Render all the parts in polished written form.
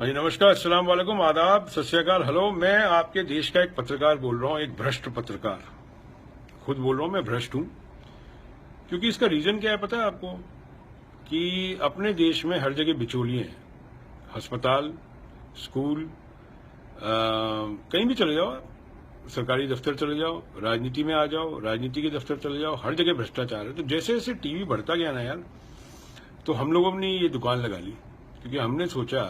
हाँ जी, नमस्कार, अस्सलाम वालेकुम, आदाब, सत श्री अकाल, हेलो। मैं आपके देश का एक पत्रकार बोल रहा हूँ, एक भ्रष्ट पत्रकार। खुद बोल रहा हूँ मैं भ्रष्ट हूँ, क्योंकि इसका रीजन क्या है पता है आपको? कि अपने देश में हर जगह बिचौलिए हैं। अस्पताल, स्कूल, कहीं भी चले जाओ आप, सरकारी दफ्तर चले जाओ, राजनीति में आ जाओ, राजनीति के दफ्तर चले जाओ, हर जगह भ्रष्टाचार है। तो जैसे जैसे टीवी बढ़ता गया ना यार, तो हम लोगों ने ये दुकान लगा ली, क्योंकि हमने सोचा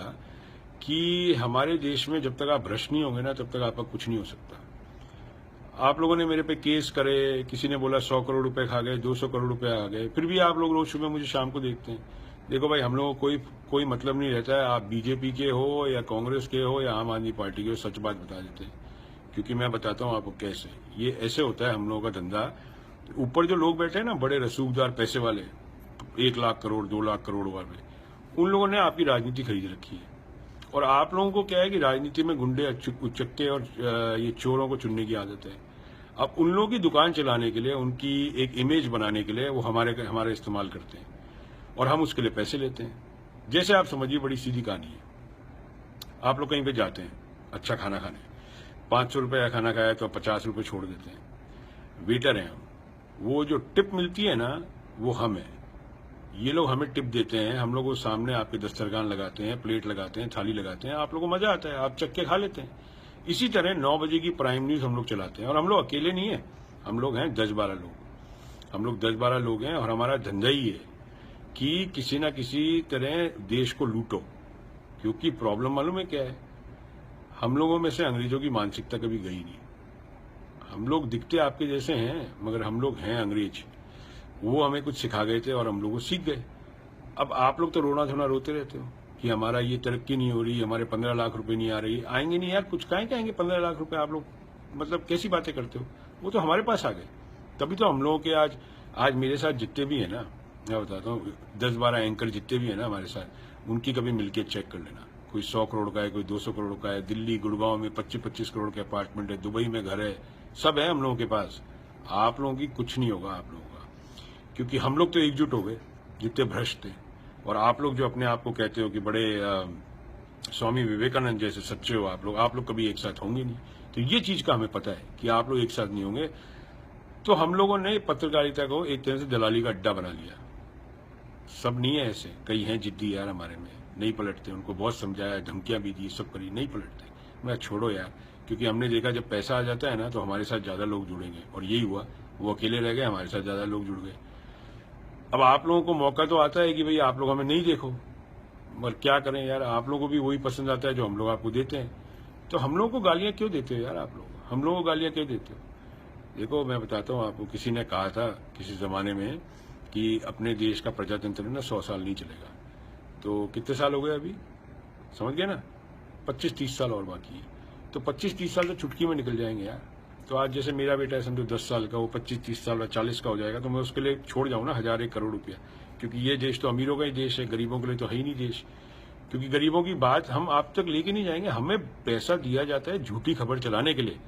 कि हमारे देश में जब तक आप भ्रष्ट नहीं होंगे ना, तब तक आपका कुछ नहीं हो सकता। आप लोगों ने मेरे पे केस करे, किसी ने बोला 100 करोड़ रुपए खा गए, 200 करोड़ रुपए आ गए, फिर भी आप लोग रोज सुबह मुझे शाम को देखते हैं। देखो भाई, हम लोगों को कोई मतलब नहीं रहता है, आप बीजेपी के हो या कांग्रेस के हो या आम आदमी पार्टी के हो, सच बात बता देते हैं। क्योंकि मैं बताता हूँ आपको कैसे ये ऐसे होता है हम लोगों का धंधा। ऊपर जो लोग बैठे हैं ना, बड़े रसूखदार पैसे वाले, 1 लाख करोड़ 2 लाख करोड़ वाले, उन लोगों ने आपकी राजनीति खरीद रखी है। और आप लोगों को क्या है कि राजनीति में गुंडे, उचक्के और ये चोरों को चुनने की आदत है। अब उन लोगों की दुकान चलाने के लिए, उनकी एक इमेज बनाने के लिए वो हमारे इस्तेमाल करते हैं और हम उसके लिए पैसे लेते हैं। जैसे आप समझिए, बड़ी सीधी कहानी है। आप लोग कहीं पे जाते हैं अच्छा खाना खाने, 500 रुपये का खाना खाया तो 50 रुपये छोड़ देते हैं। वेटर हैं हम, वो जो टिप मिलती है ना, वो हम है। ये लोग हमें टिप देते हैं, हम लोग वो सामने आपके दस्तरखान लगाते हैं, प्लेट लगाते हैं, थाली लगाते हैं, आप लोगों को मजा आता है, आप चक्के खा लेते हैं। इसी तरह 9 बजे की प्राइम न्यूज हम लोग चलाते हैं, और हम लोग अकेले नहीं है, हम लोग हैं 10-12 लोग। हम लोग 10-12 लोग हैं, और हमारा धंधा ही है कि किसी ना किसी तरह देश को लूटो। क्योंकि प्रॉब्लम मालूम है क्या है? हम लोगों में से अंग्रेजों की मानसिकता कभी गई नहीं। हम लोग दिखते आपके जैसे हैं, मगर हम लोग हैं अंग्रेज। वो हमें कुछ सिखा गए थे और हम लोग सीख गए। अब आप लोग तो रोना धोना रोते रहते हो कि हमारा ये तरक्की नहीं हो रही, हमारे 15 लाख रुपए नहीं आ रही। आएंगे नहीं यार, कुछ काहे आएंगे 15 लाख रुपए? आप लोग मतलब कैसी बातें करते हो? वो तो हमारे पास आ गए, तभी तो हम लोगों के आज मेरे साथ जितने भी है ना, मैं बताता हूँ, 10-12 एंकर जितने भी है ना हमारे साथ, उनकी कभी मिलके चेक कर लेना। कोई 100 करोड़ का है, कोई 200 करोड़ का है। दिल्ली गुड़गांव में 25-25 करोड़ के अपार्टमेंट है, दुबई में घर है, सब है हम लोगों के पास। आप लोगों की कुछ नहीं होगा आप लोगों का, क्योंकि हम लोग तो एकजुट हो गए जितने भ्रष्ट थे। और आप लोग जो अपने आप को कहते हो कि बड़े स्वामी विवेकानंद जैसे सच्चे हो, आप लोग कभी एक साथ होंगे नहीं। तो ये चीज का हमें पता है कि आप लोग एक साथ नहीं होंगे। तो हम लोगों ने पत्रकारिता को एक तरह से दलाली का अड्डा बना लिया। सब नहीं है ऐसे, कई हैं जिद्दी यार हमारे में, नहीं पलटते। उनको बहुत समझाया, धमकियां भी दी, सब करी, नहीं पलटते। मैं छोड़ो यार, क्योंकि हमने देखा जब पैसा आ जाता है ना, तो हमारे साथ ज्यादा लोग जुड़ेंगे, और यही हुआ। वो अकेले रह गए, हमारे साथ ज्यादा लोग जुड़ गए। अब आप लोगों को मौका तो आता है कि भाई आप लोग हमें नहीं देखो, मगर क्या करें यार, आप लोगों को भी वही पसंद आता है जो हम लोग आपको देते हैं। तो हम लोगों को गालियां क्यों देते हो यार आप लोग? हम लोगों को गालियां क्यों देते हो? देखो मैं बताता हूँ आपको, किसी ने कहा था किसी जमाने में कि अपने देश का प्रजातंत्र ना 100 साल नहीं चलेगा। तो कितने साल हो गए अभी, समझ गए ना? 25-30 साल और बाकी है। तो 25-30 साल तो चुटकी में निकल जाएंगे यार। तो आज जैसे मेरा बेटा है समझो 10 साल का, वो 25-30 साल 40 का हो जाएगा, तो मैं उसके लिए छोड़ जाऊँ ना 1000-1 करोड़ रुपया। क्योंकि ये देश तो अमीरों का ही देश है, गरीबों के लिए तो है ही नहीं देश। क्योंकि गरीबों की बात हम आप तक लेके नहीं जाएंगे। हमें पैसा दिया जाता है झूठी खबर चलाने के लिए।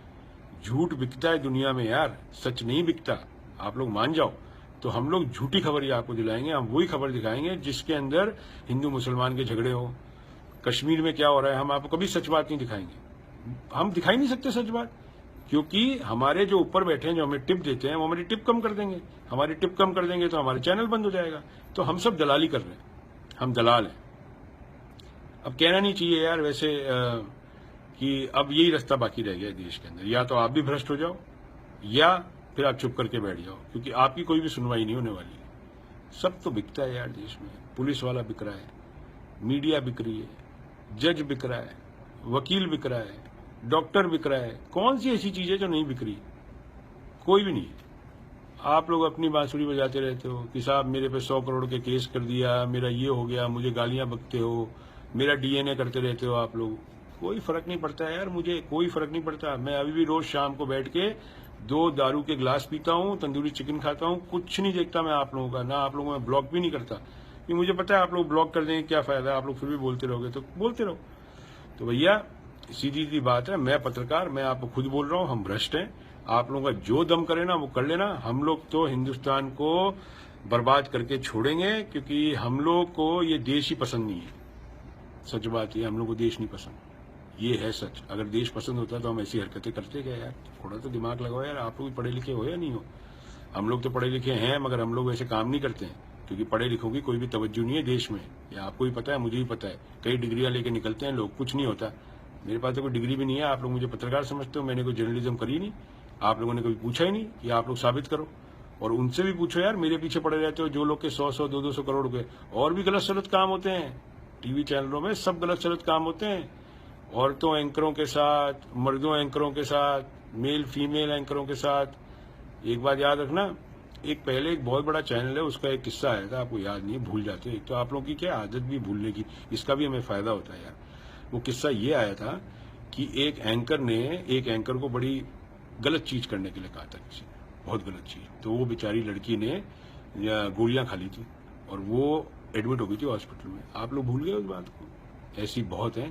झूठ बिकता है दुनिया में यार, सच नहीं बिकता, आप लोग मान जाओ। तो हम लोग झूठी खबर ही आपको दिलाएंगे, हम वही खबर दिखाएंगे जिसके अंदर हिंदू मुसलमान के झगड़े हो, कश्मीर में क्या हो रहा है, हम आपको कभी सच बात नहीं दिखाएंगे। हम दिखाई नहीं सकते सच बात, क्योंकि हमारे जो ऊपर बैठे हैं, जो हमें टिप देते हैं, वो हमारी टिप कम कर देंगे। हमारी टिप कम कर देंगे तो हमारे चैनल बंद हो जाएगा। तो हम सब दलाली कर रहे हैं, हम दलाल हैं। अब कहना नहीं चाहिए यार वैसे कि अब यही रास्ता बाकी रह गया है देश के अंदर, या तो आप भी भ्रष्ट हो जाओ या फिर आप चुप करके बैठ जाओ, क्योंकि आपकी कोई भी सुनवाई नहीं होने वाली है। सब तो बिकता है यार देश में। पुलिस वाला बिक रहा है, मीडिया बिक रही है, जज बिक रहा है, वकील बिक रहा है, डॉक्टर बिक रहा है। कौन सी ऐसी चीज है जो नहीं बिक रही? कोई भी नहीं है। आप लोग अपनी बांसुरी बजाते रहते हो कि साहब मेरे पे 100 करोड़ के केस कर दिया, मेरा ये हो गया, मुझे गालियां बकते हो, मेरा डीएनए करते रहते हो आप लोग। कोई फर्क नहीं पड़ता है यार, मुझे कोई फर्क नहीं पड़ता। मैं अभी भी रोज शाम को बैठ के 2 दारू के ग्लास पीता हूँ, तंदूरी चिकन खाता हूँ, कुछ नहीं देखता मैं आप लोगों का, ना आप लोगों में ब्लॉक भी नहीं करता, क्योंकि मुझे पता है आप लोग ब्लॉक कर देंगे, क्या फायदा है, आप लोग फिर भी बोलते रहोगे, तो बोलते रहो। तो भैया सीधी सी बात है, मैं पत्रकार, मैं आपको खुद बोल रहा हूँ, हम भ्रष्ट हैं। आप लोगों का जो दम करे ना वो कर लेना। हम लोग तो हिंदुस्तान को बर्बाद करके छोड़ेंगे, क्योंकि हम लोग को ये देश ही पसंद नहीं है। सच बात है, हम लोग को देश नहीं पसंद, ये है सच। अगर देश पसंद होता तो हम ऐसी हरकतें करते क्या यार? थोड़ा तो दिमाग लगाओ यार, आप लोग पढ़े लिखे हो या नहीं हो? हम लोग तो पढ़े लिखे हैं, मगर हम लोग वैसे काम नहीं करते हैं, क्योंकि पढ़े लिखों की कोई भी तवज्जो नहीं है देश में। ये आपको भी पता है, मुझे भी पता है। कई डिग्रियां लेके निकलते हैं लोग, कुछ नहीं होता। मेरे पास तो कोई डिग्री भी नहीं है, आप लोग मुझे पत्रकार समझते हो, मैंने कोई जर्नलिज्म करी नहीं, आप लोगों ने कभी पूछा ही नहीं कि आप लोग साबित करो। और उनसे भी पूछो यार, मेरे पीछे पड़े रहते हो जो लोग के 100-100, 200 करोड़ रुपए, और भी गलत सलत काम होते हैं टीवी चैनलों में, सब गलत सलत काम होते हैं। औरतों एंकरों के साथ, मर्दों एंकरों के साथ, मेल फीमेल एंकरों के साथ। एक बात याद रखना, एक पहले एक बहुत बड़ा चैनल है, उसका एक किस्सा आया था, आपको याद नहीं, भूल जाते हो। एक तो आप लोगों की क्या आदत भी भूलने की, इसका भी हमें फायदा होता है यार। वो किस्सा ये आया था कि एक एंकर ने एक एंकर को बड़ी गलत चीज करने के लिए कहा था, किसी ने बहुत गलत चीज। तो वो बेचारी लड़की ने गोलियां खा ली थी और वो एडमिट हो गई थी हॉस्पिटल में। आप लोग भूल गए उस बात को? ऐसी बहुत है,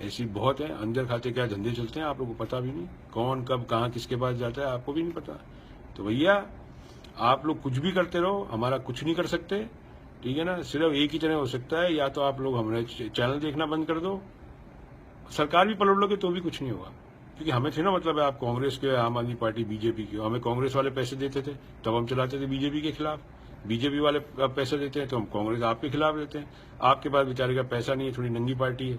ऐसी बहुत है। अंदर खाते क्या धंधे चलते हैं, आप लोगों को पता भी नहीं, कौन कब कहाँ किसके पास जाता है, आपको भी नहीं पता। तो भैया आप लोग कुछ भी करते रहो, हमारा कुछ नहीं कर सकते, ठीक है ना? सिर्फ एक ही तरह हो सकता है, या तो आप लोग हमारे चैनल देखना बंद कर दो, सरकार भी पलट लोगे तो भी कुछ नहीं होगा। क्योंकि हमें थे ना, मतलब है आप कांग्रेस के, आम आदमी पार्टी, बीजेपी के, हमें कांग्रेस वाले पैसे देते थे तब हम चलाते थे बीजेपी के खिलाफ, बीजेपी वाले पैसे देते हैं तो हम कांग्रेस आपके खिलाफ देते हैं। आपके पास बेचारे का पैसा नहीं है, थोड़ी नंगी पार्टी है,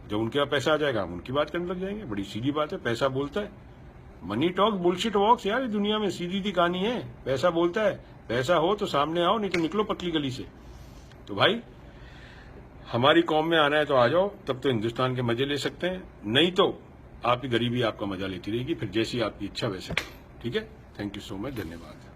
जब उनके पास पैसा आ जाएगा हम उनकी बात करने लग जाएंगे। बड़ी सीधी बात है, पैसा बोलता है। मनी टॉक बुलशिट वॉक्स यार, ये दुनिया में सीधी सी कहानी है, पैसा बोलता है। पैसा हो तो सामने आओ, नहीं तो निकलो पतली गली से। तो भाई हमारी कौम में आना है तो आ जाओ, तब तो हिंदुस्तान के मजे ले सकते हैं, नहीं तो आपकी गरीबी आपका मजा लेती रहेगी, फिर जैसी आपकी इच्छा वैसे। ठीक है, थैंक यू सो मच, धन्यवाद।